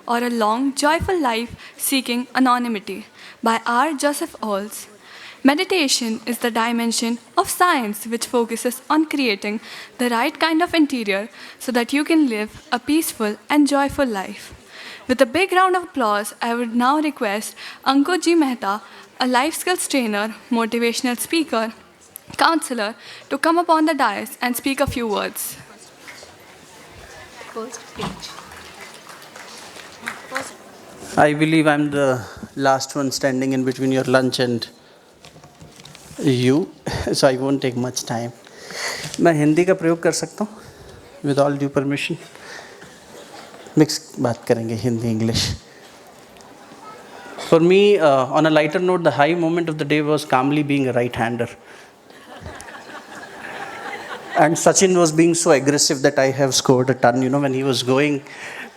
or a long, joyful life seeking anonymity by R. Joseph Olds. Meditation is the dimension of science which focuses on creating the right kind of interior so that you can live a peaceful and joyful life. With a big round of applause, I would now request Ankur G. Mehta, a life skills trainer, motivational speaker, counselor, to come up on the dais and speak a few words. I believe I'm the last one standing in between your lunch and you, so I won't take much time. मैं हिंदी का प्रयोग कर सकता हूँ with all due permission. Mix बात करेंगे Hindi English. For me, on a lighter note, the high moment of the day was calmly being a right-hander. And Sachin was being so aggressive that I have scored a ton. You know, when he was going,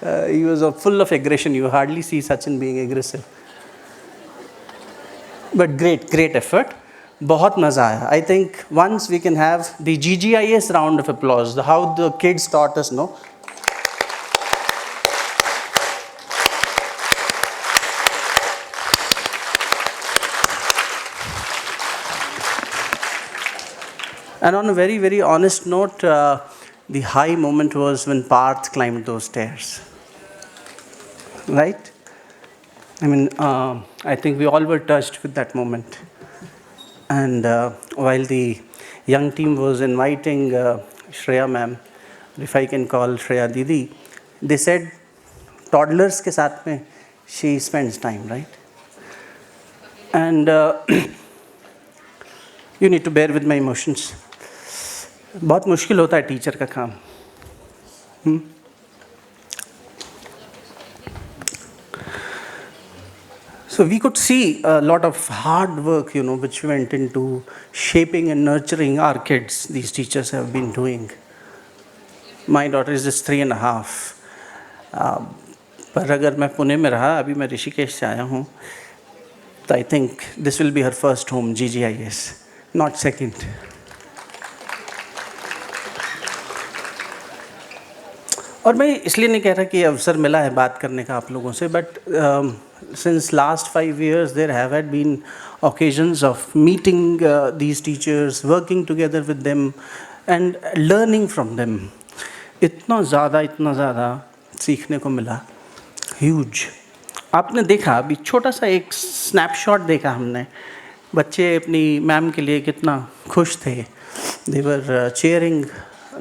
he was full of aggression. You hardly see Sachin being aggressive. But great effort. बहुत मज़ा आया. I think once we can have the GGIS round of applause, how the kids taught us, no? And on a very honest note, the high moment was when Parth climbed those stairs. Right? I mean, I think we all were touched with that moment. And while the young team was inviting Shreya ma'am, if I can call Shreya Didi, they said toddlers के साथ में she spends time, right? And you need to bear with my emotions. बहुत मुश्किल होता है teacher का काम. So we could see a lot of hard work, you know, which went into shaping and nurturing our kids. These teachers have been doing. My daughter is just 3.5. पर अगर मैं पुणे में रहा, अभी मैं ऋषिकेश से आया हूँ, तो I think this will be her first home, GGIS, not second. और मैं इसलिए नहीं कह रहा कि अवसर मिला है बात करने का आप लोगों से, but since last 5 years there have had been occasions of meeting these teachers, working together with them and learning from them. इतना ज़्यादा सीखने को मिला. Huge. आपने देखा अभी छोटा सा एक स्नैपशॉट देखा हमने. बच्चे अपनी मैम के लिए कितना खुश थे. They were cheering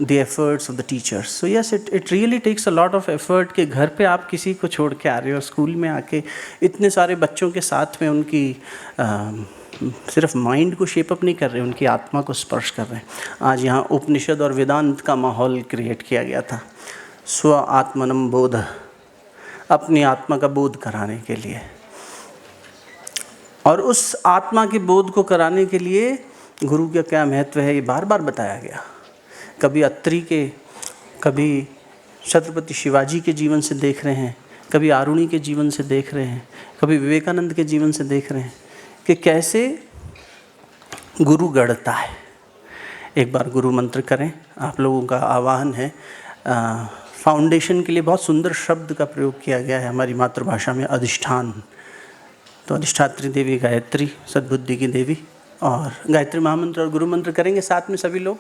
the efforts of the teachers. So yes, it really takes a lot of effort कि घर पे आप किसी को छोड़ के आ रहे हो, स्कूल में आके इतने सारे बच्चों के साथ में उनकी सिर्फ माइंड को शेप अप नहीं कर रहे, उनकी आत्मा को स्पर्श कर रहे हैं. आज यहाँ उपनिषद और वेदांत का माहौल क्रिएट किया गया था. स्व आत्मनम बोध, अपनी आत्मा का बोध कराने के लिए. और उस आत्मा के बोध को कराने के लिए गुरु का क्या महत्व है, ये बार बार बताया गया. कभी अत्रि के, कभी छत्रपति शिवाजी के जीवन से देख रहे हैं, कभी आरुणि के जीवन से देख रहे हैं, कभी विवेकानंद के जीवन से देख रहे हैं कि कैसे गुरु गढ़ता है. एक बार गुरु मंत्र करें. आप लोगों का आह्वान है. फाउंडेशन के लिए बहुत सुंदर शब्द का प्रयोग किया गया है हमारी मातृभाषा में, अधिष्ठान. तो अधिष्ठात्री देवी गायत्री, सद्बुद्धि की देवी, और गायत्री महामंत्र और गुरु मंत्र करेंगे साथ में सभी लोग.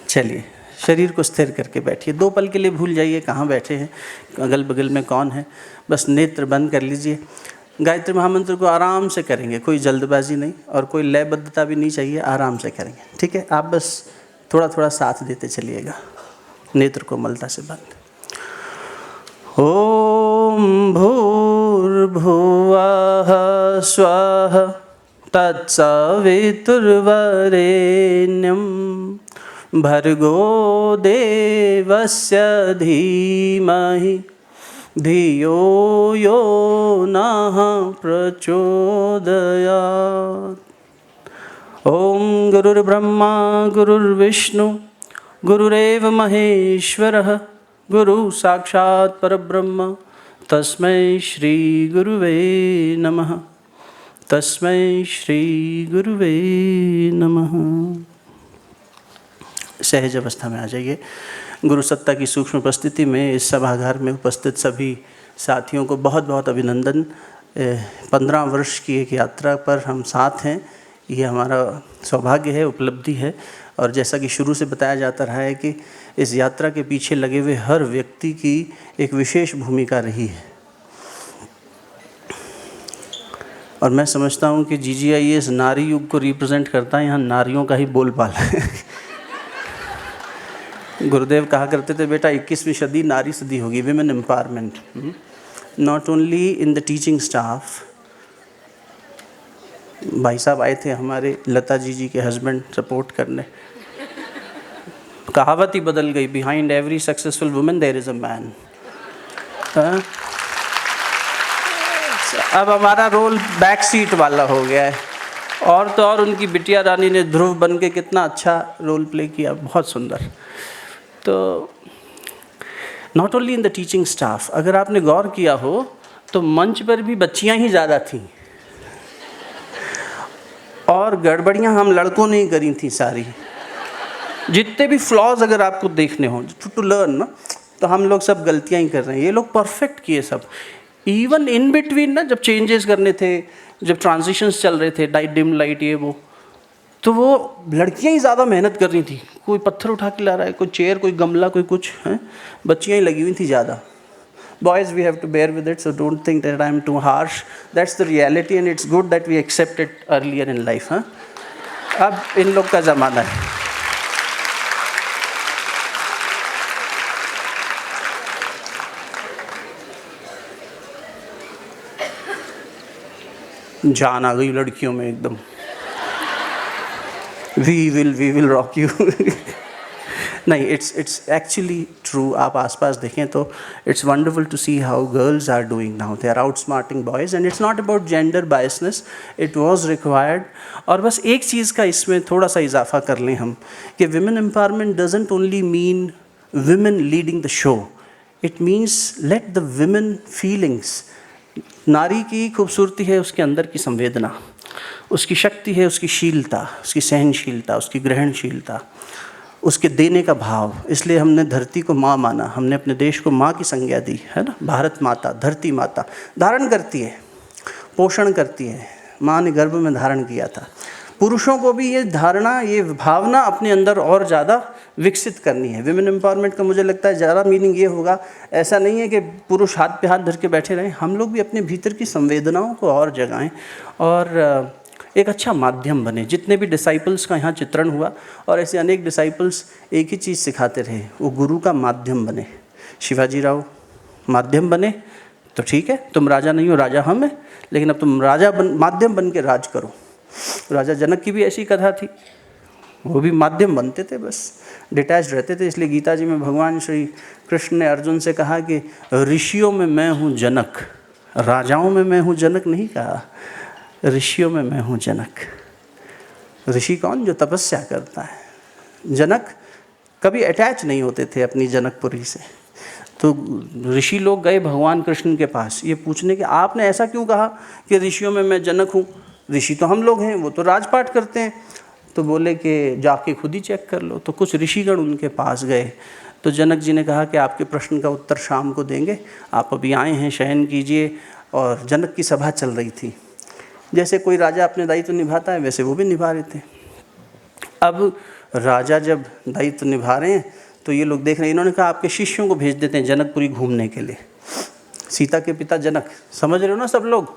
चलिए, शरीर को स्थिर करके बैठिए. 2 पल के लिए भूल जाइए कहाँ बैठे हैं, अगल बगल में कौन है. बस नेत्र बंद कर लीजिए. गायत्री महामंत्र को आराम से करेंगे, कोई जल्दबाजी नहीं और कोई लयबद्धता भी नहीं चाहिए. आराम से करेंगे, ठीक है. आप बस थोड़ा साथ देते चलिएगा. नेत्र को मलता से बंद. ओम भूर्भुवः स्वः तत्सवितुर्वरेण्यं भर्गो देवस्य धीमहि धियो यो नः प्रचोदयात्. ओम गुरुर्ब्रह्मा गुरुर्विष्णु गुरुरेव महेश्वरः गुरु साक्षात् परब्रह्म तस्मै श्री गुरुवे नमः. तस्मै श्री गुरुवे नमः. सहज अवस्था में आ जाइए. गुरु सत्ता की सूक्ष्म उपस्थिति में इस सभागार में उपस्थित सभी साथियों को बहुत बहुत अभिनंदन। 15 वर्ष की एक यात्रा पर हम साथ हैं, ये हमारा सौभाग्य है, उपलब्धि है। और जैसा कि शुरू से बताया जाता रहा है कि इस यात्रा के पीछे लगे हुए हर व्यक्ति की एक विशेष भूमिका रही है। और मैं समझता हूँ कि GGIS नारी युग को रिप्रेजेंट करता है, यहाँ नारियों का ही बोलबाला है। गुरुदेव कहा करते थे, बेटा 21वीं सदी नारी सदी होगी, women empowerment. Not only in the teaching staff. भाई साहब आए थे हमारे, लता जी के हस्बैंड, सपोर्ट करने। कहावत ही बदल गई, behind every successful women there is a man. अब हमारा रोल बैक सीट वाला हो गया है। और तो और उनकी बिटिया रानी ने ध्रुव बन के कितना अच्छा रोल प्ले किया, बहुत सुंदर। तो not only in the teaching staff, अगर आपने गौर किया हो तो मंच पर भी बच्चियां ही ज़्यादा थीं, और गड़बड़ियां हम लड़कों ने ही करी थी सारी। जितने भी फ्लॉज अगर आपको देखने हो टू लर्न ना, तो हम लोग सब गलतियां ही कर रहे हैं, ये लोग परफेक्ट किए सब। इवन इन बिटवीन ना, जब चेंजेस करने थे, जब ट्रांजिशंस चल रहे थे, डाइट डिम लाइट ये वो, तो वो लड़कियां ही ज़्यादा मेहनत कर रही थी। कोई पत्थर उठा के ला रहा है, कोई चेयर, कोई गमला, कोई कुछ है, बच्चियां ही लगी हुई थी ज़्यादा। Boys, we have to bear with it, so don't think that I am too harsh. That's the reality and it's good that we accept it earlier in life. हाँ, अब इन लोग का ज़माना है। जान आ गई लड़कियों में एकदम। We will rock you. नहीं, it's actually true। आप आसपास देखें तो it's wonderful to see how girls are doing now. They are outsmarting boys and it's not about gender biasness. It was required। और बस एक चीज़ का इसमें थोड़ा सा इजाफा कर लें हम, कि women empowerment doesn't only mean women leading the show. It means let the women feelings। नारी की खूबसूरती है उसके अंदर की संवेदना, उसकी शक्ति है उसकी शीलता, उसकी सहनशीलता, उसकी ग्रहणशीलता, उसके देने का भाव। इसलिए हमने धरती को माँ माना, हमने अपने देश को माँ की संज्ञा दी, है ना। भारत माता, धरती माता धारण करती है, पोषण करती है, माँ ने गर्भ में धारण किया था। पुरुषों को भी ये धारणा, ये भावना अपने अंदर और ज़्यादा विकसित करनी है। विमेन एम्पावरमेंट का मुझे लगता है ज़्यादा मीनिंग ये होगा, ऐसा नहीं है कि पुरुष हाथ पे हाथ धर के बैठे रहें, हम लोग भी अपने भीतर की संवेदनाओं को और जगाएं और एक अच्छा माध्यम बने। जितने भी डिसाइपल्स का यहाँ चित्रण हुआ, और ऐसे अनेक डिसाइपल्स एक ही चीज़ सिखाते रहे, वो गुरु का माध्यम बने। शिवाजी राव माध्यम बने तो ठीक है, तुम राजा नहीं हो, राजा हम हैं, लेकिन अब तुम राजा माध्यम बन के राज करो। राजा जनक की भी ऐसी कथा थी, वो भी माध्यम बनते थे, बस डिटैच रहते थे। इसलिए गीता जी में भगवान श्री कृष्ण ने अर्जुन से कहा कि ऋषियों में मैं हूँ जनक, राजाओं में मैं हूँ जनक नहीं कहा, ऋषियों में मैं हूँ जनक। ऋषि कौन? जो तपस्या करता है। जनक कभी अटैच नहीं होते थे अपनी जनकपुरी से। तो ऋषि लोग गए भगवान कृष्ण के पास ये पूछने कि आपने ऐसा क्यों कहा कि ऋषियों में मैं जनक हूँ, ऋषि तो हम लोग हैं, वो तो राजपाट करते हैं। तो बोले कि जाके खुद ही चेक कर लो। तो कुछ ऋषिगण उनके पास गए, तो जनक जी ने कहा कि आपके प्रश्न का उत्तर शाम को देंगे, आप अभी आए हैं, शयन कीजिए। और जनक की सभा चल रही थी। जैसे कोई राजा अपने दायित्व निभाता है वैसे वो भी निभा रहे थे। अब राजा जब दायित्व निभा रहे हैं तो ये लोग देख रहे हैं, इन्होंने कहा आपके शिष्यों को भेज देते हैं जनकपुरी घूमने के लिए। सीता के पिता जनक, समझ रहे हो ना सब लोग?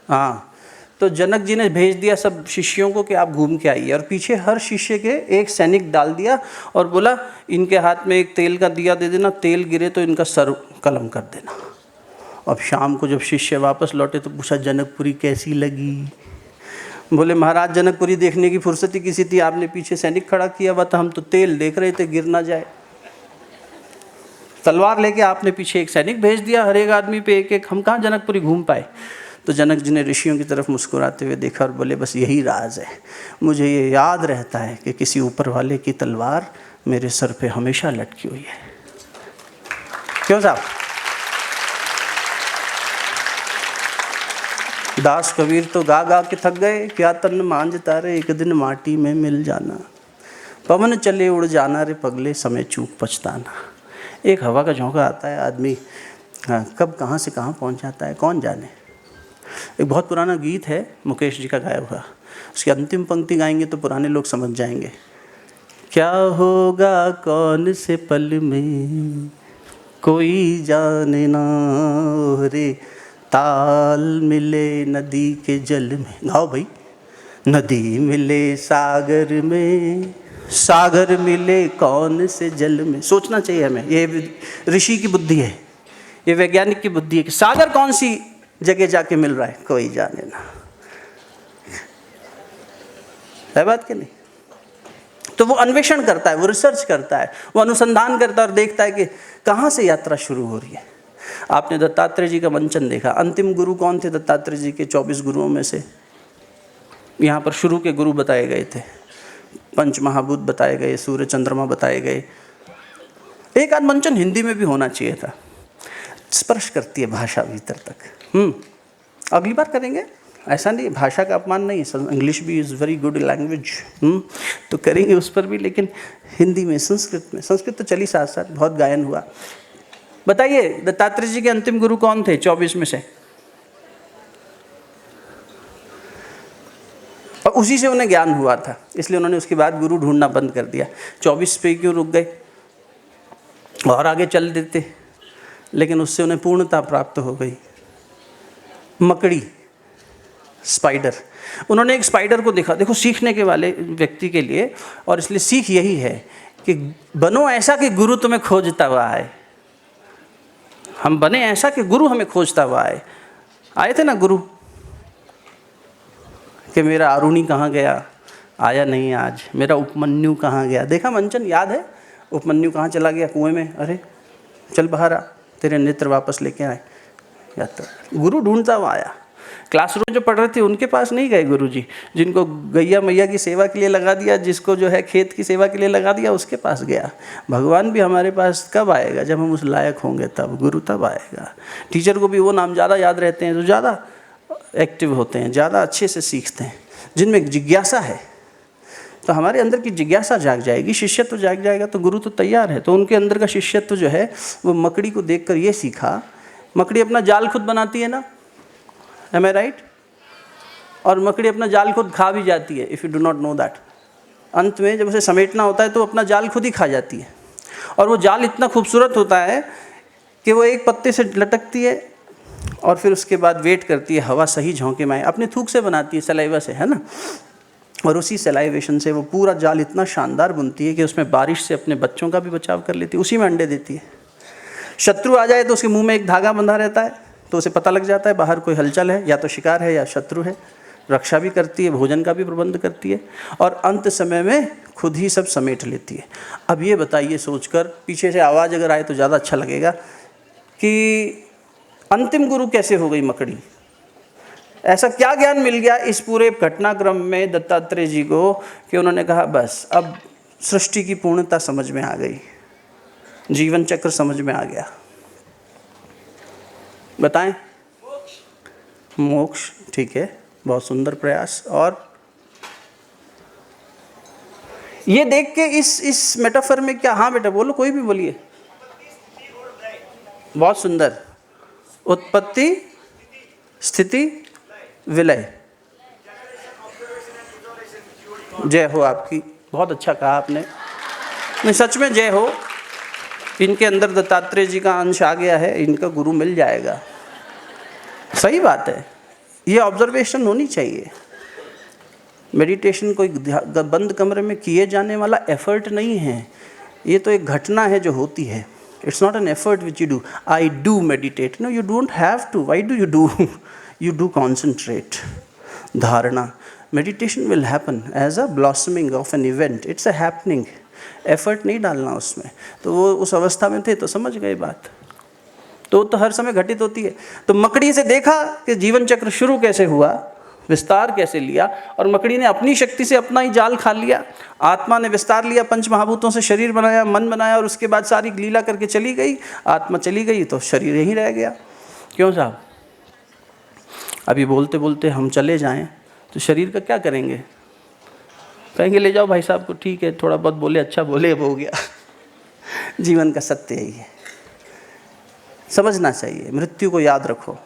हाँ, तो जनक जी ने भेज दिया सब शिष्यों को कि आप घूम के आइए, और पीछे हर शिष्य के एक सैनिक डाल दिया और बोला इनके हाथ में एक तेल का दिया दे देना, तेल गिरे तो इनका सर कलम कर देना। अब शाम को जब शिष्य वापस लौटे तो पूछा जनकपुरी कैसी लगी? बोले महाराज जनकपुरी देखने की फुर्सत ही किसी थी, आपने पीछे सैनिक खड़ा किया हुआ था, हम तो तेल देख रहे थे गिर ना जाए। तलवार लेके आपने पीछे एक सैनिक भेज दिया, हर एक आदमी पे एक एक, हम कहाँ जनकपुरी घूम पाए। तो जनक जी ने ऋषियों की तरफ मुस्कुराते हुए देखा और बोले बस यही राज है, मुझे ये याद रहता है कि किसी ऊपर वाले की तलवार मेरे सर पे हमेशा लटकी हुई है। क्यों साहब? दास कबीर तो गा गा के थक गए, क्या तन मांझ तारे एक दिन माटी में मिल जाना, पवन चले उड़ जाना रे पगले समय चूक पछताना। एक हवा का झोंका आता है, आदमी हाँ, कब कहाँ से कहाँ पहुँच जाता है कौन जाने। एक बहुत पुराना गीत है मुकेश जी का गाया हुआ, उसकी अंतिम पंक्ति गाएंगे तो पुराने लोग समझ जाएंगे। क्या होगा कौन से पल में कोई जाने ना रे, ताल मिले नदी के जल में। गाओ भाई। नदी मिले सागर में, सागर मिले कौन से जल में। सोचना चाहिए हमें, ये ऋषि की बुद्धि है, ये वैज्ञानिक की बुद्धि है कि सागर कौन सी जगह जाके मिल रहा है, कोई जाने ना। है बात कि नहीं? तो वो अन्वेषण करता है, वो रिसर्च करता है, वो अनुसंधान करता है और देखता है कि कहाँ से यात्रा शुरू हो रही है। आपने दत्तात्रेय जी का मंचन देखा। अंतिम गुरु कौन थे दत्तात्रेय जी के 24 गुरुओं में से? यहाँ पर शुरू के गुरु बताए गए थे, पंच महाभूत बताए गए, सूर्य चंद्रमा बताए गए। एक आध मंचन हिंदी में भी होना चाहिए था, स्पर्श करती है भाषा भीतर तक। अगली बार करेंगे, ऐसा नहीं, भाषा का अपमान नहीं, इंग्लिश भी इज़ वेरी गुड लैंग्वेज, तो करेंगे उस पर भी, लेकिन हिंदी में, संस्कृत में। संस्कृत तो चली साथ साथ, बहुत गायन हुआ। बताइए दत्तात्रेय जी के अंतिम गुरु कौन थे 24 में से? और उसी से उन्हें ज्ञान हुआ था, इसलिए उन्होंने उसके बाद गुरु ढूंढना बंद कर दिया। 24 पे क्यों रुक गए, और आगे चल देते, लेकिन उससे उन्हें पूर्णता प्राप्त हो गई। मकड़ी, स्पाइडर, उन्होंने एक स्पाइडर को देखा। देखो सीखने के वाले व्यक्ति के लिए, और इसलिए सीख यही है कि बनो ऐसा कि गुरु तुम्हें खोजता हुआ आए। हम बने ऐसा कि गुरु हमें खोजता हुआ आए। आए थे ना गुरु कि मेरा अरुणी कहाँ गया, आया नहीं आज। मेरा उपमन्यु कहाँ गया, देखा मंचन याद है? उपमन्यु कहाँ चला गया, कुएं में, अरे चल बाहर आ, तेरे नेत्र वापस लेके आए। यात्रा गुरु ढूंढता हुआ आया। क्लासरूम जो पढ़ रहे थे उनके पास नहीं गए गुरुजी, जिनको गैया मैया की सेवा के लिए लगा दिया, जिसको जो है खेत की सेवा के लिए लगा दिया, उसके पास गया। भगवान भी हमारे पास कब आएगा? जब हम उस लायक होंगे तब। गुरु तब आएगा। टीचर को भी वो नाम ज़्यादा याद रहते हैं जो ज़्यादा एक्टिव होते हैं, ज़्यादा अच्छे से सीखते हैं, जिनमें जिज्ञासा है। तो हमारे अंदर की जिज्ञासा जाग जाएगी, शिष्यत्व जाग जाएगा, तो गुरु तो तैयार है। तो उनके अंदर का शिष्यत्व जो है वो मकड़ी को देखकर ये सीखा। मकड़ी अपना जाल खुद बनाती है ना, एम आई राइट? और मकड़ी अपना जाल खुद खा भी जाती है, if you do not know that. अंत में जब उसे समेटना होता है तो अपना जाल खुद ही खा जाती है। और वो जाल इतना खूबसूरत होता है कि वो एक पत्ते से लटकती है और फिर उसके बाद वेट करती है हवा सही झोंके में आए। अपने थूक से बनाती है, सलाइवा से, है ना? और उसी सलाइवेशन से वो पूरा जाल इतना शानदार बुनती है कि उसमें बारिश से अपने बच्चों का भी बचाव कर लेती है, उसी में अंडे देती है। शत्रु आ जाए तो उसके मुंह में एक धागा बंधा रहता है, तो उसे पता लग जाता है बाहर कोई हलचल है, या तो शिकार है या शत्रु है। रक्षा भी करती है, भोजन का भी प्रबंध करती है, और अंत समय में खुद ही सब समेट लेती है। अब ये बताइए सोचकर, पीछे से आवाज़ अगर आए तो ज़्यादा अच्छा लगेगा, कि अंतिम गुरु कैसे हो गई मकड़ी? ऐसा क्या ज्ञान मिल गया इस पूरे घटनाक्रम में दत्तात्रेय जी को कि उन्होंने कहा बस अब सृष्टि की पूर्णता समझ में आ गई, जीवन चक्र समझ में आ गया। बताएं? मोक्ष, ठीक है, बहुत सुंदर प्रयास। और ये देख के इस मेटाफर में क्या, हाँ बेटा बोलो, कोई भी बोलिए। बहुत सुंदर। उत्पत्ति, स्थिति, विलय। जय हो आपकी, बहुत अच्छा कहा आपने। नहीं सच में जय हो। इनके अंदर दत्तात्रेय जी का अंश आ गया है, इनका गुरु मिल जाएगा। सही बात है, ये ऑब्जर्वेशन होनी चाहिए। मेडिटेशन कोई बंद कमरे में किए जाने वाला एफर्ट नहीं है, ये तो एक घटना है जो होती है। It's not an effort which you do, I do meditate, no you don't have to, why do you do? You do concentrate. Dharana, meditation will happen as a blossoming of an event, it's a happening. Effort नहीं डालना उसमें। तो वो उस अवस्था में थे तो समझ गए बात, तो हर समय घटित होती है। तो मकड़ी से देखा कि जीवन चक्र शुरू कैसे हुआ, विस्तार कैसे लिया, और मकड़ी ने अपनी शक्ति से अपना ही जाल खा लिया। आत्मा ने विस्तार लिया, पंच महाभूतों से शरीर बनाया, मन बनाया, और उसके बाद सारी लीला करके चली गई। आत्मा चली गई तो शरीर यहीं रह गया। क्यों साहब? अभी बोलते बोलते हम चले जाएं तो शरीर का क्या करेंगे? कहेंगे ले जाओ भाई साहब को, ठीक है, थोड़ा बहुत बोले, अच्छा बोले, अब हो गया। जीवन का सत्य यही है समझना चाहिए, मृत्यु को याद रखो।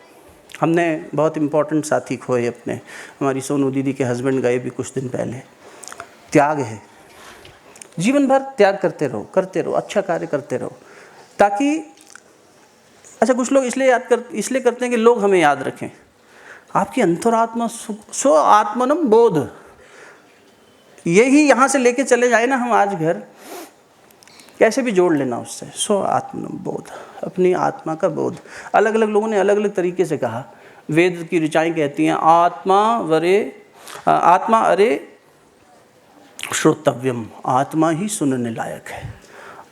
हमने बहुत इम्पोर्टेंट साथी खोए अपने, हमारी सोनू दीदी के हस्बैंड गए भी कुछ दिन पहले। त्याग है, जीवन भर त्याग करते रहो, अच्छा कार्य करते रहो, ताकि अच्छा कुछ लोग इसलिए करते हैं कि लोग हमें याद रखें। आपकी अंतरात्मा स्व आत्मनम बोध, यही यहाँ से लेके चले जाए ना हम आज घर, कैसे भी जोड़ लेना उससे, स्व आत्मनम बोध, अपनी आत्मा का बोध। अलग अलग लोगों ने अलग अलग तरीके से कहा। वेद की ऋचाएँ कहती हैं आत्मा अरे श्रोतव्यम, आत्मा ही सुनने लायक है।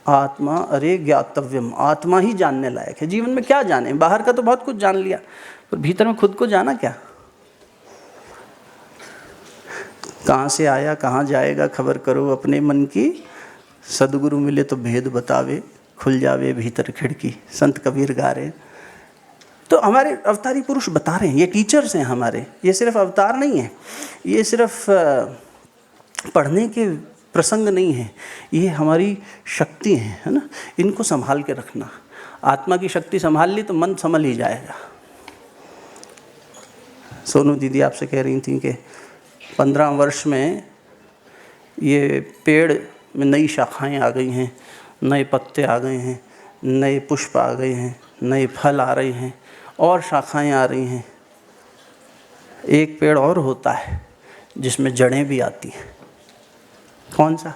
आत्मा अरे ज्ञातव्यम, आत्मा ही जानने लायक है। जीवन में क्या जाने, बाहर का तो बहुत कुछ जान लिया, पर भीतर में खुद को जाना क्या। कहाँ से आया कहाँ जाएगा खबर करो अपने मन की, सदगुरु मिले तो भेद बतावे, खुल जावे भीतर खिड़की, संत कबीर गा रहे हैं। तो हमारे अवतारी पुरुष बता रहे हैं, ये टीचर्स हैं हमारे, ये सिर्फ अवतार नहीं है, ये सिर्फ पढ़ने के प्रसंग नहीं है, ये हमारी शक्ति है ना। इनको संभाल के रखना, आत्मा की शक्ति संभाल ली तो मन संभल ही जाएगा। सोनू दीदी आपसे कह रही थी कि 15 वर्ष में ये पेड़ में नई शाखाएं आ गई हैं, नए पत्ते आ गए हैं, नए पुष्प आ गए हैं, नए फल आ रहे हैं और शाखाएं आ रही हैं। एक पेड़ और होता है जिसमें जड़ें भी आती हैं, कौन सा?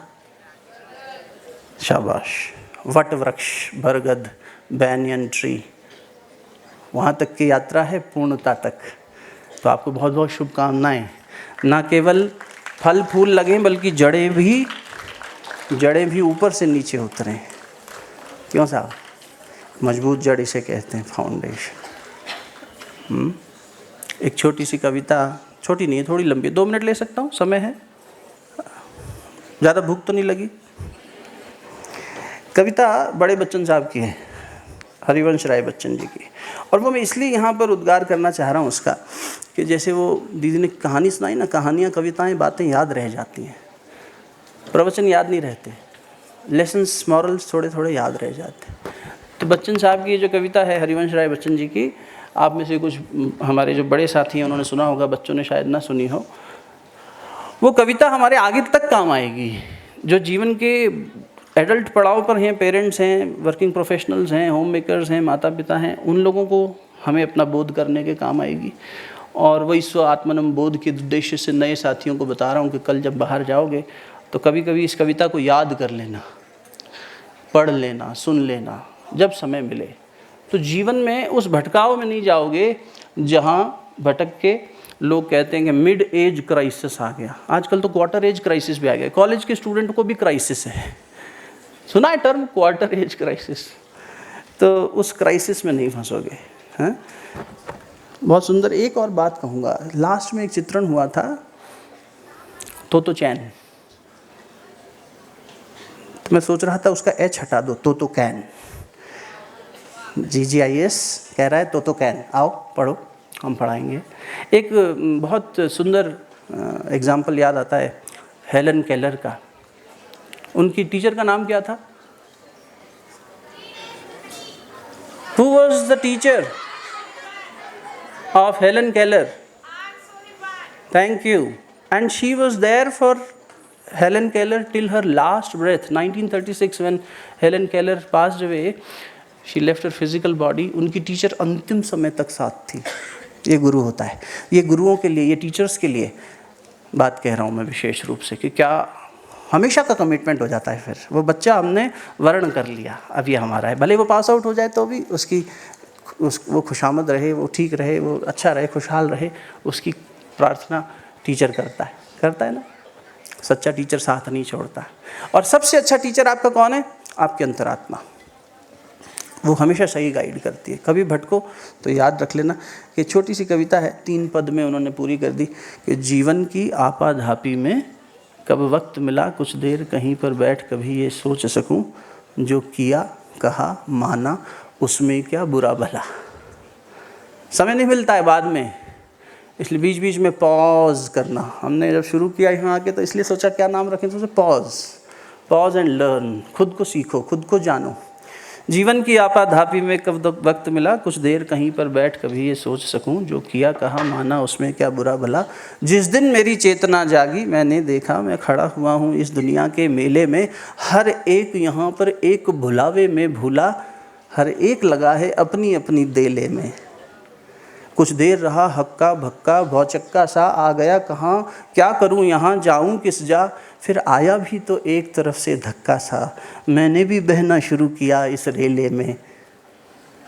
शाबाश, वट वृक्ष, बरगद, बैनियन ट्री, वहाँ तक की यात्रा है पूर्णता तक। तो आपको बहुत बहुत शुभकामनाएं। ना केवल फल फूल लगें बल्कि जड़ें भी ऊपर से नीचे उतरें। क्यों साहब? मजबूत जड़ इसे कहते हैं, फाउंडेशन। एक छोटी सी कविता, छोटी नहीं है, थोड़ी लंबी, 2 मिनट ले सकता हूँ, समय है, ज़्यादा भूख तो नहीं लगी। कविता बड़े बच्चन साहब की है, हरिवंश राय बच्चन जी की, और वो मैं इसलिए यहाँ पर उद्गार करना चाह रहा हूँ उसका कि जैसे वो दीदी ने कहानी सुनाई ना, कहानियाँ, कविताएं, बातें याद रह जाती हैं, प्रवचन याद नहीं रहते, लेसन्स, मॉरल्स थोड़े थोड़े याद रह जाते। तो बच्चन साहब की जो कविता है, हरिवंश राय बच्चन जी की, आप में से कुछ हमारे जो बड़े साथी हैं उन्होंने सुना होगा, बच्चों ने शायद ना सुनी हो। वो कविता हमारे आगे तक काम आएगी। जो जीवन के एडल्ट पड़ाव पर हैं, पेरेंट्स हैं, वर्किंग प्रोफेशनल्स हैं, होम मेकर्स हैं, माता पिता हैं, उन लोगों को हमें अपना बोध करने के काम आएगी। और वही स्व आत्मनम बोध के उद्देश्य से नए साथियों को बता रहा हूँ कि कल जब बाहर जाओगे तो कभी कभी इस कविता को याद कर लेना, पढ़ लेना, सुन लेना जब समय मिले। तो जीवन में उस भटकाव में नहीं जाओगे जहाँ भटक के लोग कहते हैं कि मिड एज क्राइसिस आ गया। आजकल तो क्वार्टर एज क्राइसिस भी आ गया, कॉलेज के स्टूडेंट को भी क्राइसिस है, सुना है टर्म क्वार्टर एज क्राइसिस। तो उस क्राइसिस में नहीं फंसोगे। हैं, बहुत सुंदर एक और बात कहूँगा। लास्ट में एक चित्रण हुआ था तो चैन, तो मैं सोच रहा था उसका एच हटा दो, तो कैन। GGIS कह रहा है तो कैन, आओ पढ़ो, हम पढ़ाएंगे। एक बहुत सुंदर एग्जाम्पल याद आता है हेलन केलर का। उनकी टीचर का नाम क्या था? Who was the teacher of Helen Keller? Thank you. And she was there for Helen Keller till her last breath. 1936 when Helen Keller passed away, she left her physical body. उनकी teacher अंतिम समय तक साथ थी। ये गुरु होता है। ये गुरुओं के लिए, ये टीचर्स के लिए बात कह रहा हूँ मैं विशेष रूप से, कि क्या हमेशा का कमिटमेंट हो जाता है। फिर वो बच्चा हमने वर्ण कर लिया, अब ये हमारा है, भले वो पास आउट हो जाए तो भी वो खुशामद रहे, वो ठीक रहे, वो अच्छा रहे, खुशहाल रहे, उसकी प्रार्थना टीचर करता है ना। सच्चा टीचर साथ नहीं छोड़ता। और सबसे अच्छा टीचर आपका कौन है? आपकी अंतरात्मा। वो हमेशा सही गाइड करती है। कभी भटको तो याद रख लेना कि छोटी सी कविता है, 3 पद में उन्होंने पूरी कर दी कि जीवन की आपाधापी में कब वक्त मिला कुछ देर कहीं पर बैठ कभी ये सोच सकूं, जो किया कहा माना उसमें क्या बुरा भला। समय नहीं मिलता है बाद में, इसलिए बीच बीच में पॉज करना। हमने जब शुरू किया यहाँ आके तो इसलिए सोचा क्या नाम रखें, तो पॉज एंड लर्न। खुद को सीखो, खुद को जानो। जीवन की आपाधापी में कब वक्त मिला, कुछ देर कहीं पर बैठ कभी ये सोच सकूं, जो किया कहा माना उसमें क्या बुरा भला। जिस दिन मेरी चेतना जागी मैंने देखा मैं खड़ा हुआ हूँ इस दुनिया के मेले में, हर एक यहाँ पर एक भुलावे में भूला, हर एक लगा है अपनी अपनी देले में। कुछ देर रहा हक्का भक्का भौचक्का सा, आ गया कहाँ क्या करूं यहाँ जाऊं किस जा, फिर आया भी तो एक तरफ से धक्का सा, मैंने भी बहना शुरू किया इस रेले में।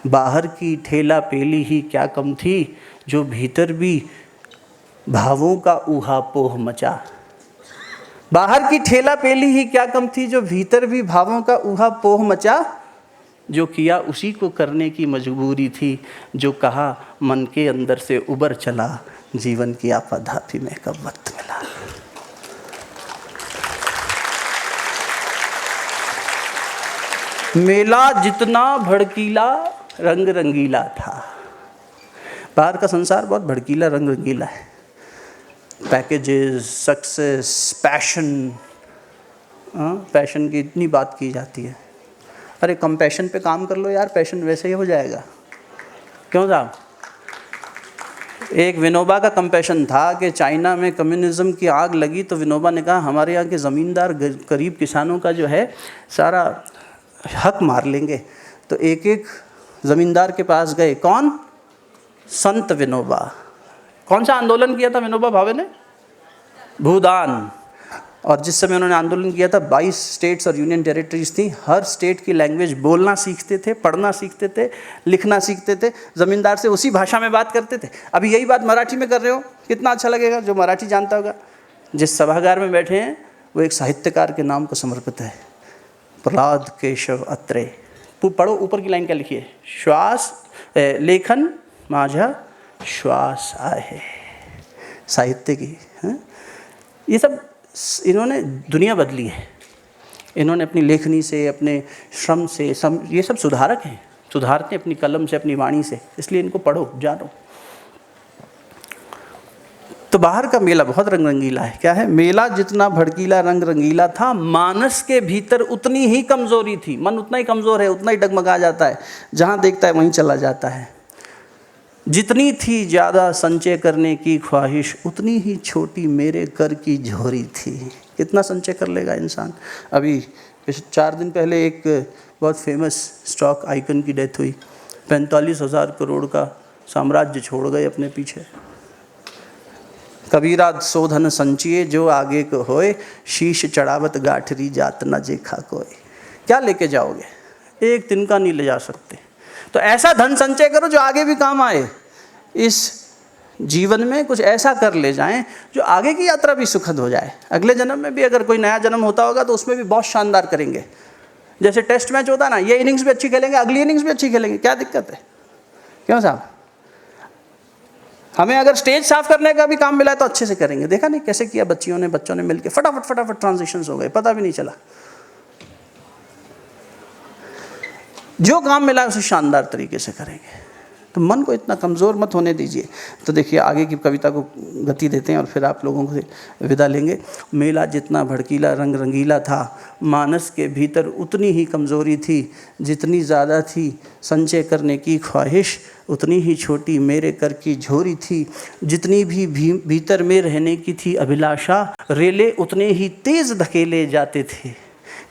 बाहर की ठेला पेली ही क्या कम थी, जो भीतर भी भावों का ऊहापोह मचा। बाहर की ठेला पेली ही क्या कम थी, जो भीतर भी भावों का ऊहापोह मचा। जो किया उसी को करने की मजबूरी थी, जो कहा मन के अंदर से उबर चला, जीवन की आपाधापी में कब वक्त मिला। मेला जितना भड़कीला रंग रंगीला था। बाहर का संसार बहुत भड़कीला रंग रंगीला है। पैकेजेस, सक्सेस, पैशन, पैशन की इतनी बात की जाती है। अरे कंपैशन पे काम कर लो यार, पैशन वैसे ही हो जाएगा। क्यों साहब? एक विनोबा का कंपैशन था कि चाइना में कम्युनिज्म की आग लगी, तो विनोबा ने कहा हमारे यहाँ के ज़मींदार गरीब किसानों का जो है सारा हक मार लेंगे। तो एक एक ज़मींदार के पास गए। कौन? संत विनोबा। कौन सा आंदोलन किया था विनोबा भावे ने? भूदान। और जिस समय उन्होंने आंदोलन किया था 22 स्टेट्स और यूनियन टेरिटरीज थी। हर स्टेट की लैंग्वेज बोलना सीखते थे, पढ़ना सीखते थे, लिखना सीखते थे, ज़मींदार से उसी भाषा में बात करते थे। अभी यही बात मराठी में कर रहे हो, कितना अच्छा लगेगा जो मराठी जानता होगा। जिस सभागार में बैठे हैं वो एक साहित्यकार के नाम को समर्पित है, प्रहलाद केशव अत्रे। पढ़ो ऊपर की लाइन क्या लिखी है? श्वास लेखन माझा श्वास आहे। साहित्य की ये सब इन्होंने दुनिया बदली है। इन्होंने अपनी लेखनी से, अपने श्रम से, ये सब सुधारक हैं, सुधारते अपनी कलम से, अपनी वाणी से, इसलिए इनको पढ़ो, जानो। तो बाहर का मेला बहुत रंग रंगीला है। क्या है? मेला जितना भड़कीला रंग रंगीला था, मानस के भीतर उतनी ही कमज़ोरी थी। मन उतना ही कमज़ोर है, उतना ही डगमगा जाता है, जहाँ देखता है वहीं चला जाता है। जितनी थी ज़्यादा संचय करने की ख्वाहिश, उतनी ही छोटी मेरे कर की झोरी थी। कितना संचय कर लेगा इंसान? अभी 4 दिन पहले एक बहुत फेमस स्टॉक आइकन की डेथ हुई। 45,000 करोड़ का साम्राज्य छोड़ गए अपने पीछे। कबीरा सो धन संचिए जो आगे को होए, शीश चढ़ावत गाठरी जात न जेखा कोई। क्या लेके जाओगे? एक दिन का नहीं ले जा सकते। तो ऐसा धन संचय करो जो आगे भी काम आए। इस जीवन में कुछ ऐसा कर ले जाएं जो आगे की यात्रा भी सुखद हो जाए। अगले जन्म में भी अगर कोई नया जन्म होता होगा तो उसमें भी बहुत शानदार करेंगे। जैसे टेस्ट मैच होता है ना, ये इनिंग्स भी अच्छी खेलेंगे, अगली इनिंग्स भी अच्छी खेलेंगे, क्या दिक्कत है? क्यों साहब? हमें अगर स्टेज साफ करने का भी काम मिला है तो अच्छे से करेंगे। देखा नहीं कैसे किया बच्चों ने मिलकर, फटाफट ट्रांजिशंस हो गए, पता भी नहीं चला। जो काम मिला है उसे शानदार तरीके से करेंगे। तो मन को इतना कमज़ोर मत होने दीजिए। तो देखिए आगे की कविता को गति देते हैं और फिर आप लोगों से विदा लेंगे। मेला जितना भड़कीला रंग रंगीला था, मानस के भीतर उतनी ही कमज़ोरी थी। जितनी ज़्यादा थी संचय करने की ख्वाहिश, उतनी ही छोटी मेरे कर की झोरी थी। जितनी भी भीतर में रहने की थी अभिलाषा, रेले उतने ही तेज़ धकेले जाते थे।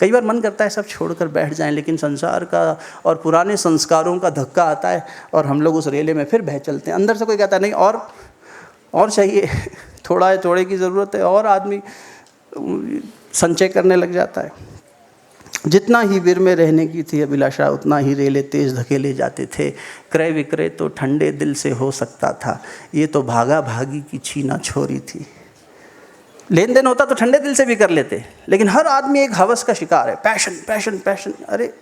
कई बार मन करता है सब छोड़कर बैठ जाएं, लेकिन संसार का और पुराने संस्कारों का धक्का आता है और हम लोग उस रेले में फिर बह चलते हैं। अंदर से कोई कहता है नहीं और चाहिए, थोड़े की ज़रूरत है, और आदमी संचय करने लग जाता है। जितना ही वीर में रहने की थी अभिलाषा, उतना ही रेले तेज़ धकेले जाते थे। क्रय विक्रय तो ठंडे दिल से हो सकता था, ये तो भागा भागी की छीना छोरी थी। लेन देन होता तो ठंडे दिल से भी कर लेते, लेकिन हर आदमी एक हवस का शिकार है। Passion passion passion. अरे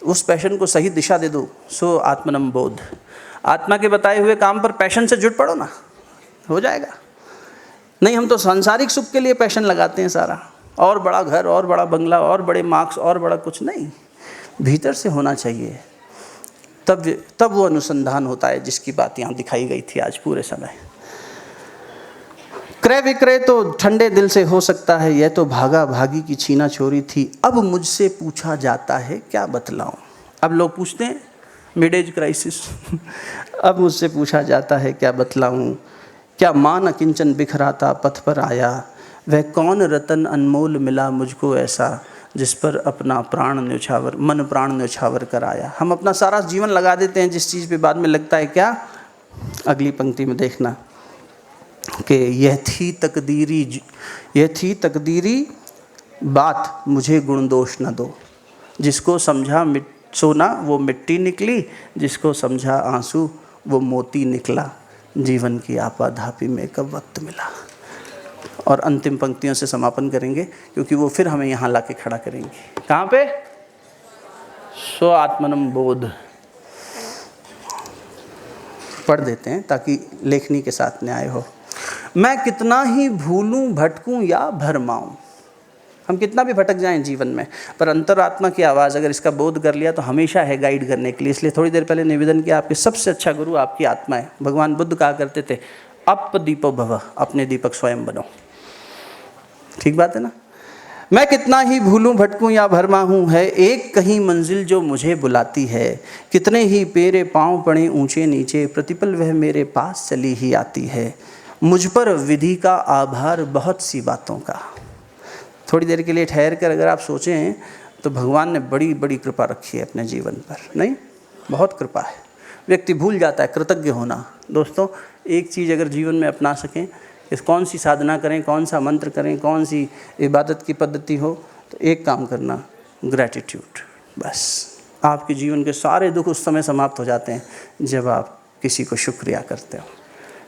उस पैशन को सही दिशा दे दो, सो आत्मनम बोध। आत्मा के बताए हुए काम पर पैशन से जुट पड़ो ना, हो जाएगा। नहीं, हम तो सांसारिक सुख के लिए पैशन लगाते हैं सारा, और बड़ा घर, और बड़ा बंगला, और बड़े मार्क्स, और बड़ा कुछ नहीं। भीतर से होना चाहिए, तब वो अनुसंधान होता है जिसकी बात यहाँ दिखाई गई थी आज पूरे समय। क्रय विक्रय तो ठंडे दिल से हो सकता है, यह तो भागा भागी की छीना छोरी थी। अब मुझसे पूछा जाता है क्या बतलाऊं, अब लोग पूछते हैं मिड एज क्राइसिस। अब मुझसे पूछा जाता है क्या बतलाऊं, क्या मान अकिंचन बिखराता पथ पर आया, वह कौन रतन अनमोल मिला मुझको ऐसा, जिस पर अपना प्राण न्यौछावर मन प्राण न्यौछावर कर आया। हम अपना सारा जीवन लगा देते हैं जिस चीज़ पे बाद में लगता है क्या। अगली पंक्ति में देखना कि यह थी तकदीरी बात मुझे गुण दोष न दो, जिसको समझा सोना वो मिट्टी निकली, जिसको समझा आंसू वो मोती निकला, जीवन की आपाधापी में कब वक्त मिला। और अंतिम पंक्तियों से समापन करेंगे क्योंकि वो फिर हमें यहाँ ला के खड़ा करेंगे। कहाँ पे? स्व आत्मनम बोध। पढ़ देते हैं ताकि लेखनी के साथ न्याय हो। मैं कितना ही भूलूं भटकूं या भरमाऊं, हम कितना भी भटक जाएं जीवन में, पर अंतरात्मा की आवाज़ अगर इसका बोध कर लिया तो हमेशा है गाइड करने के लिए। इसलिए थोड़ी देर पहले निवेदन किया, आपके सबसे अच्छा गुरु आपकी आत्मा है। भगवान बुद्ध कहा करते थे अप दीपो भव, अपने दीपक स्वयं बनो। ठीक बात है ना। मैं कितना ही भूलूं भटकूं या भरमा हूँ, है एक कहीं मंजिल जो मुझे बुलाती है, कितने ही पेरे पाँव पड़े ऊंचे नीचे, प्रतिपल वह मेरे पास चली ही आती है, मुझ पर विधि का आभार बहुत सी बातों का। थोड़ी देर के लिए ठहर कर अगर आप सोचें तो भगवान ने बड़ी बड़ी कृपा रखी है अपने जीवन पर, नहीं? बहुत कृपा है। व्यक्ति भूल जाता है कृतज्ञ होना। दोस्तों, एक चीज़ अगर जीवन में अपना सकें, इस कौन सी साधना करें, कौन सा मंत्र करें, कौन सी इबादत की पद्धति हो, तो एक काम करना, ग्रैटिट्यूड। बस आपके जीवन के सारे दुख उस समय समाप्त हो जाते हैं जब आप किसी को शुक्रिया करते हो।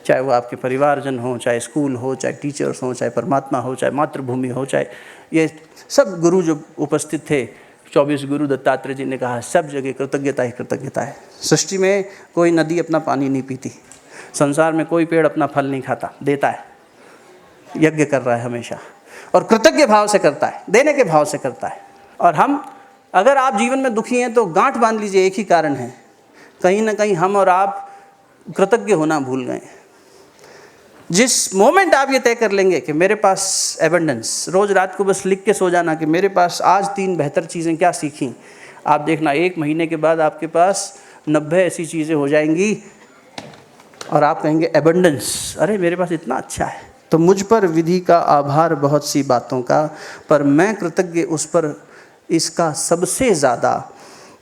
चाहे वो आपके परिवारजन हो, चाहे स्कूल हो, चाहे टीचर्स हो, चाहे परमात्मा हो, चाहे मातृभूमि हो, चाहे ये सब गुरु जो उपस्थित थे, 24 गुरु दत्तात्रेय जी ने कहा सब जगह कृतज्ञता ही कृतज्ञता है। सृष्टि में कोई नदी अपना पानी नहीं पीती, संसार में कोई पेड़ अपना फल नहीं खाता, देता है, यज्ञ कर रहा है हमेशा, और कृतज्ञ भाव से करता है, देने के भाव से करता है। और हम, अगर आप जीवन में दुखी हैं तो गांठ बांध लीजिए, एक ही कारण है, कहीं ना कहीं हम और आप कृतज्ञ होना भूल गए। जिस मोमेंट आप ये तय कर लेंगे कि मेरे पास एबंडेंस, रोज़ रात को बस लिख के सो जाना कि मेरे पास आज 3 बेहतर चीज़ें क्या सीखी, आप देखना 1 महीने के बाद आपके पास 90 ऐसी चीज़ें हो जाएंगी और आप कहेंगे एबंडेंस, अरे मेरे पास इतना अच्छा है। तो मुझ पर विधि का आभार बहुत सी बातों का, पर मैं कृतज्ञ उस पर इसका सबसे ज़्यादा।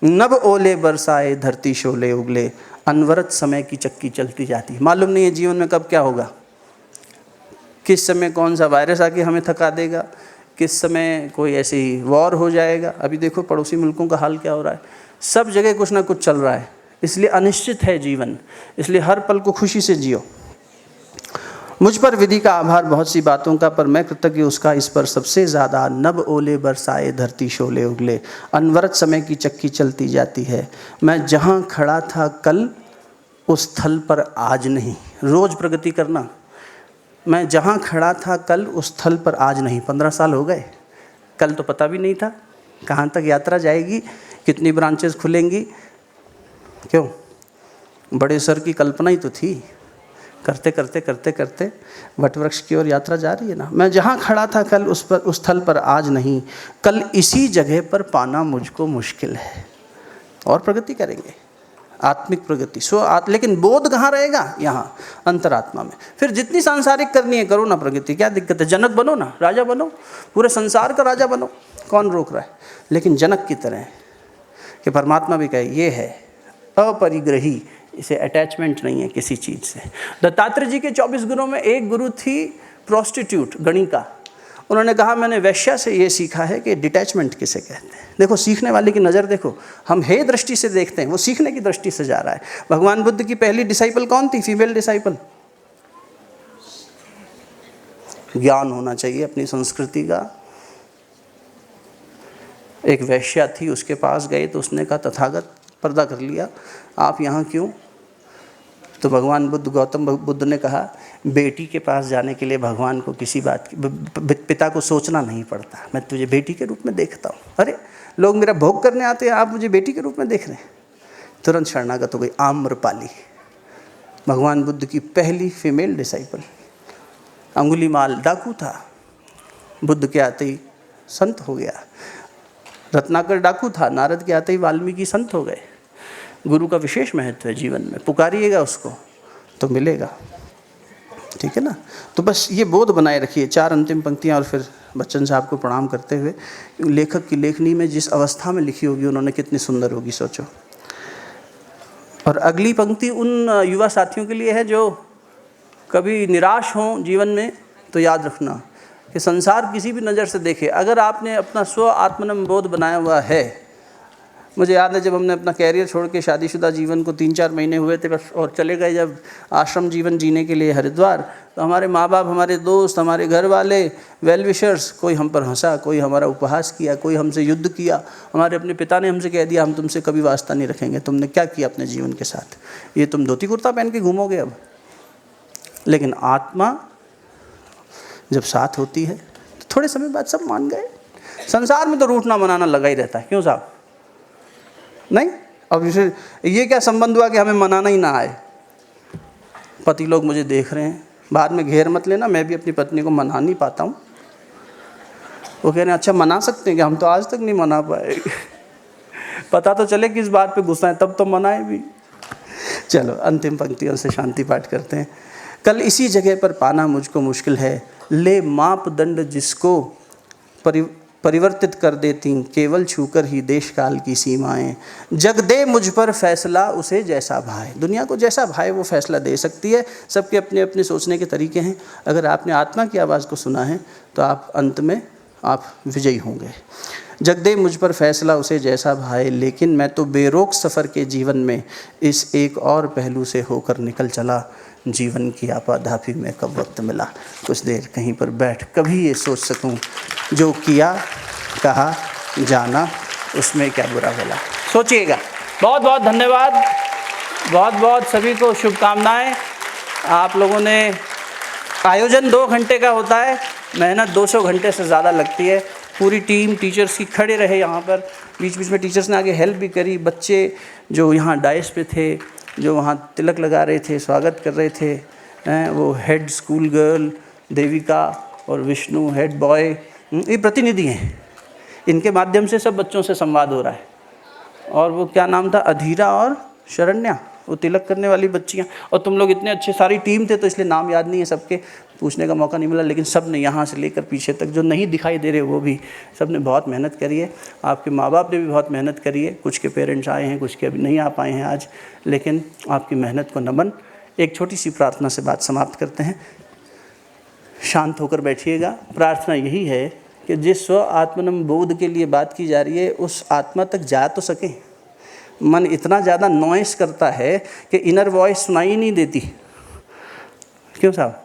नभ ओले बरसाए धरती शोले उगले, अनवरत समय की चक्की चलती जाती। मालूम नहीं है जीवन में कब क्या होगा, किस समय कौन सा वायरस आके हमें थका देगा, किस समय कोई ऐसी वॉर हो जाएगा। अभी देखो पड़ोसी मुल्कों का हाल क्या हो रहा है, सब जगह कुछ ना कुछ चल रहा है। इसलिए अनिश्चित है जीवन, इसलिए हर पल को खुशी से जियो। मुझ पर विधि का आभार बहुत सी बातों का, पर मैं कृतज्ञ उसका इस पर सबसे ज़्यादा। नभ ओले बरसाए धरती शोले उगले, अनवरत समय की चक्की चलती जाती है। मैं जहाँ खड़ा था कल उस स्थल पर आज नहीं। रोज़ प्रगति करना। मैं जहाँ खड़ा था कल उस स्थल पर आज नहीं। 15 साल हो गए, कल तो पता भी नहीं था कहाँ तक यात्रा जाएगी, कितनी ब्रांचेस खुलेंगी। क्यों? बड़े सर की कल्पना ही तो थी। करते करते करते करते वटवृक्ष की ओर यात्रा जा रही है ना। मैं जहाँ खड़ा था कल उस स्थल पर आज नहीं, कल इसी जगह पर पाना मुझको मुश्किल है। और प्रगति करेंगे, आत्मिक प्रगति, लेकिन बोध कहाँ रहेगा? यहाँ अंतरात्मा में। फिर जितनी सांसारिक करनी है करो ना प्रगति, क्या दिक्कत है? जनक बनो ना, राजा बनो, पूरे संसार का राजा बनो, कौन रोक रहा है? लेकिन जनक की तरह कि परमात्मा भी कहे ये है अपरिग्रही, इसे अटैचमेंट नहीं है किसी चीज़ से। दत्तात्रेय जी के 24 गुरुओं में एक गुरु थी प्रोस्टिट्यूट, गणिका। उन्होंने कहा मैंने वैश्या से ये सीखा है कि डिटैचमेंट किसे कहते हैं। देखो सीखने वाले की नज़र देखो, हम हे दृष्टि से देखते हैं, वो सीखने की दृष्टि से जा रहा है। भगवान बुद्ध की पहली डिसाइपल कौन थी? Female disciple. ज्ञान होना चाहिए अपनी संस्कृति का। एक वैश्या थी, उसके पास गए तो उसने कहा तथागत, पर्दा कर लिया, आप यहाँ क्यों? तो भगवान बुद्ध, गौतम बुद्ध ने कहा बेटी के पास जाने के लिए भगवान को किसी बात की, पिता को सोचना नहीं पड़ता, मैं तुझे बेटी के रूप में देखता हूँ। अरे लोग मेरा भोग करने आते हैं, आप मुझे बेटी के रूप में देख रहे हैं। तुरंत शरणागत हो गई। आम्रपाली, भगवान बुद्ध की पहली फीमेल डिसाइपल। अंगुलीमाल डाकू था, बुद्ध के आते ही संत हो गया। रत्नाकर डाकू था, नारद के आते ही वाल्मीकि संत हो गए। गुरु का विशेष महत्व है जीवन में, पुकारिएगा उसको तो मिलेगा, ठीक है ना। तो बस ये बोध बनाए रखिए। 4 अंतिम पंक्तियाँ और फिर बच्चन साहब को प्रणाम करते हुए, लेखक की लेखनी में जिस अवस्था में लिखी होगी उन्होंने, कितनी सुंदर होगी सोचो। और अगली पंक्ति उन युवा साथियों के लिए है जो कभी निराश हों जीवन में, तो याद रखना कि संसार किसी भी नज़र से देखे, अगर आपने अपना स्व आत्मनम बोध बनाया हुआ है। मुझे याद है जब हमने अपना कैरियर छोड़ के शादीशुदा जीवन को 3-4 महीने हुए थे बस, और चले गए जब आश्रम जीवन जीने के लिए हरिद्वार, तो हमारे माँ बाप, हमारे दोस्त, हमारे घर वाले, वेल विशर्स, कोई हम पर हंसा, कोई हमारा उपहास किया, कोई हमसे युद्ध किया। हमारे अपने पिता ने हमसे कह दिया हम तुमसे कभी वास्ता नहीं रखेंगे, तुमने क्या किया अपने जीवन के साथ, ये तुम धोती कुर्ता पहन के घूमोगे अब। लेकिन आत्मा जब साथ होती है तो थोड़े समय बाद सब मान गए। संसार में तो रूठना मनाना लगा ही रहता है, क्यों साहब? नहीं, अब ये क्या संबंध हुआ कि हमें मनाना ही ना आए? पति लोग मुझे देख रहे हैं, बाद में घेर मत लेना, मैं भी अपनी पत्नी को मना नहीं पाता हूँ। वो कह रहे हैं अच्छा मना सकते हैं कि हम तो आज तक नहीं मना पाए। पता तो चले किस बात पे गुस्सा है, तब तो मनाए भी। चलो अंतिम पंक्तियों से शांति पाठ करते हैं। कल इसी जगह पर पाना मुझको मुश्किल है, ले मापदंड जिसको परिवर्तित कर देती, केवल छूकर ही देश काल की सीमाएं। जग दे मुझ पर फैसला उसे जैसा भाए। दुनिया को जैसा भाए वो फैसला दे सकती है, सबके अपने अपने सोचने के तरीके हैं। अगर आपने आत्मा की आवाज़ को सुना है तो आप अंत में आप विजयी होंगे। जग दे मुझ पर फैसला उसे जैसा भाए, लेकिन मैं तो बेरोक सफ़र के जीवन में इस एक और पहलू से होकर निकल चला। जीवन की आपाधापी में कब वक्त मिला, कुछ देर कहीं पर बैठ कभी ये सोच सकूं, जो किया कहा जाना उसमें क्या बुरा भला। सोचिएगा। बहुत बहुत धन्यवाद, बहुत बहुत सभी को शुभकामनाएं। आप लोगों ने, आयोजन 2 घंटे का होता है, मेहनत 200 घंटे से ज़्यादा लगती है। पूरी टीम टीचर्स की खड़े रहे यहाँ पर, बीच बीच में टीचर्स ने आगे हेल्प भी करी। बच्चे जो यहाँ डाइस पे थे, जो वहाँ तिलक लगा रहे थे, स्वागत कर रहे थे, वो हेड स्कूल गर्ल देविका और विष्णु हेड बॉय, ये प्रतिनिधि हैं। इनके माध्यम से सब बच्चों से संवाद हो रहा है। और वो क्या नाम था, अधीरा और शरण्या, वो तिलक करने वाली बच्चियाँ। और तुम लोग इतने अच्छे, सारी टीम थे तो इसलिए नाम याद नहीं है सबके, पूछने का मौका नहीं मिला, लेकिन सब ने यहाँ से लेकर पीछे तक, जो नहीं दिखाई दे रहे वो भी, सब ने बहुत मेहनत करी है। आपके माँ बाप ने भी बहुत मेहनत करी है। कुछ के पेरेंट्स आए हैं, कुछ के अभी नहीं आ पाए हैं आज, लेकिन आपकी मेहनत को नमन। एक छोटी सी प्रार्थना से बात समाप्त करते हैं। शांत होकर बैठिएगा। प्रार्थना यही है कि जिस स्व आत्मनम बोध के लिए बात की जा रही है उस आत्मा तक जा तो सके। मन इतना ज़्यादा नॉइस करता है कि इनर वॉइस सुनाई ही नहीं देती। क्यों साहब?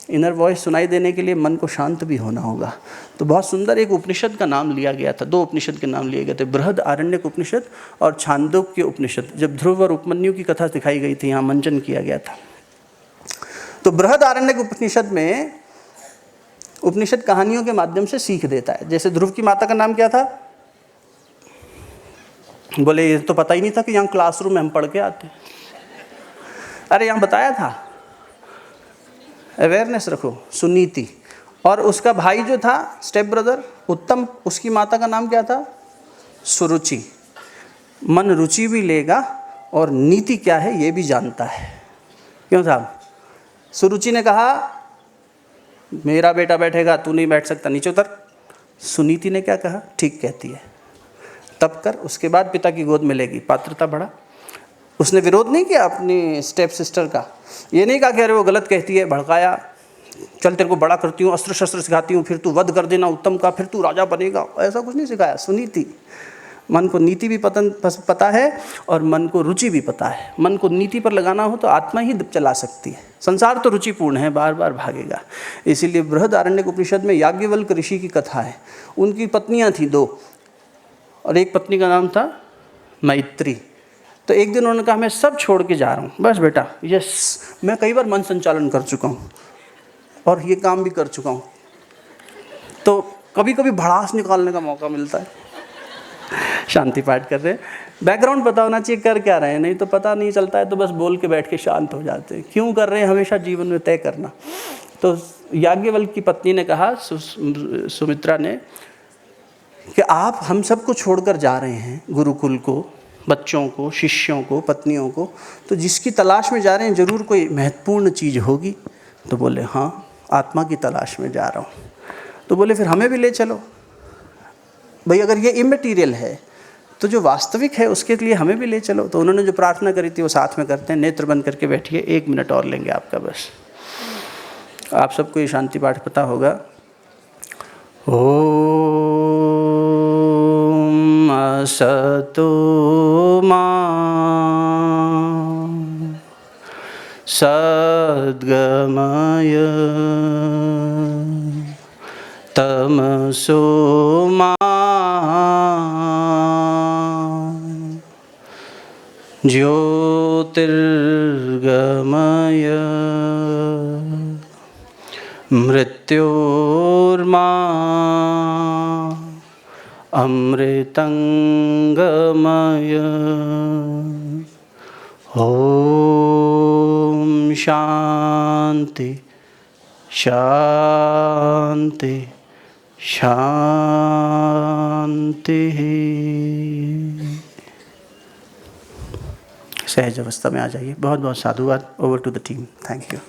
इनर वॉइस सुनाई देने के लिए मन को शांत भी होना होगा। तो बहुत सुंदर एक उपनिषद का नाम लिया गया था, 2 उपनिषद के नाम लिए गए थे, बृहद आरण्यक उपनिषद और छांदोग्य उपनिषद। जब ध्रुव और उपमन्यु की कथा दिखाई गई थी, यहाँ मंचन किया गया था। तो बृहद आरण्यक उपनिषद में उपनिषद कहानियों के माध्यम से सीख देता है। जैसे ध्रुव की माता का नाम क्या था? बोले ये तो पता ही नहीं था कि यहाँ क्लासरूम में हम पढ़ के आते। अरे यहाँ बताया था, अवेयरनेस रखो। सुनीति और उसका भाई जो था स्टेप ब्रदर उत्तम, उसकी माता का नाम क्या था? सुरुचि। मन रुचि भी लेगा और नीति क्या है ये भी जानता है। क्यों साहब? सुरुचि ने कहा मेरा बेटा बैठेगा, तू नहीं बैठ सकता, नीचे उतर। सुनीति ने क्या कहा? ठीक कहती है, तब कर। उसके बाद पिता की गोद में लेगी, पात्रता बढ़ा। उसने विरोध नहीं किया अपनी स्टेप सिस्टर का। ये नहीं कहा कि अरे वो गलत कहती है, भड़काया, चल तेरे को बड़ा करती हूँ, अस्त्र शस्त्र सिखाती हूँ, फिर तू वध कर देना उत्तम का, फिर तू राजा बनेगा, ऐसा कुछ नहीं सिखाया। सुनीति। मन को नीति भी पता है और मन को रुचि भी पता है। मन को नीति पर लगाना हो तो आत्मा ही चला सकती है। संसार तो रुचिपूर्ण है, बार बार भागेगा। इसीलिए बृहद आरण्यक उपनिषद में याज्ञवल्क्य ऋषि की कथा है। उनकी पत्नियां थी 2 और एक पत्नी का नाम था मैत्री। तो एक दिन उन्होंने कहा मैं सब छोड़ के जा रहा हूँ, बस बेटा, यस। मैं कई बार मन संचालन कर चुका हूँ और ये काम भी कर चुका हूँ, तो कभी कभी भड़ास निकालने का मौका मिलता है। शांति पाठ कर रहे हैं, बैकग्राउंड पता होना चाहिए कर क्या रहे हैं, नहीं तो पता नहीं चलता है तो बस बोल के बैठ के शांत हो जाते हैं। क्यों कर रहे हैं हमेशा जीवन में तय करना। तो याज्ञवल्क्य की पत्नी ने कहा, सुमित्रा ने, कि आप हम सबको छोड़कर जा रहे हैं, गुरुकुल को, बच्चों को, शिष्यों को, पत्नियों को, तो जिसकी तलाश में जा रहे हैं ज़रूर कोई महत्वपूर्ण चीज़ होगी। तो बोले हाँ, आत्मा की तलाश में जा रहा हूँ। तो बोले फिर हमें भी ले चलो भाई, अगर ये इमैटीरियल है तो जो वास्तविक है उसके लिए हमें भी ले चलो। तो उन्होंने जो प्रार्थना करी थी वो साथ में करते हैं। नेत्र बंद करके बैठिए, 1 मिनट और लेंगे आपका बस। आप सबको ये शांति पाठ पता होगा। ओम असतो मा सद्गमय तमसो मा ज्योतिर्गमय मृत्योर्मा अमृतंगमय। ओम शांति शांति शांति। सहज अवस्था में आ जाइए। बहुत बहुत साधुवाद। Over to the team. Thank you.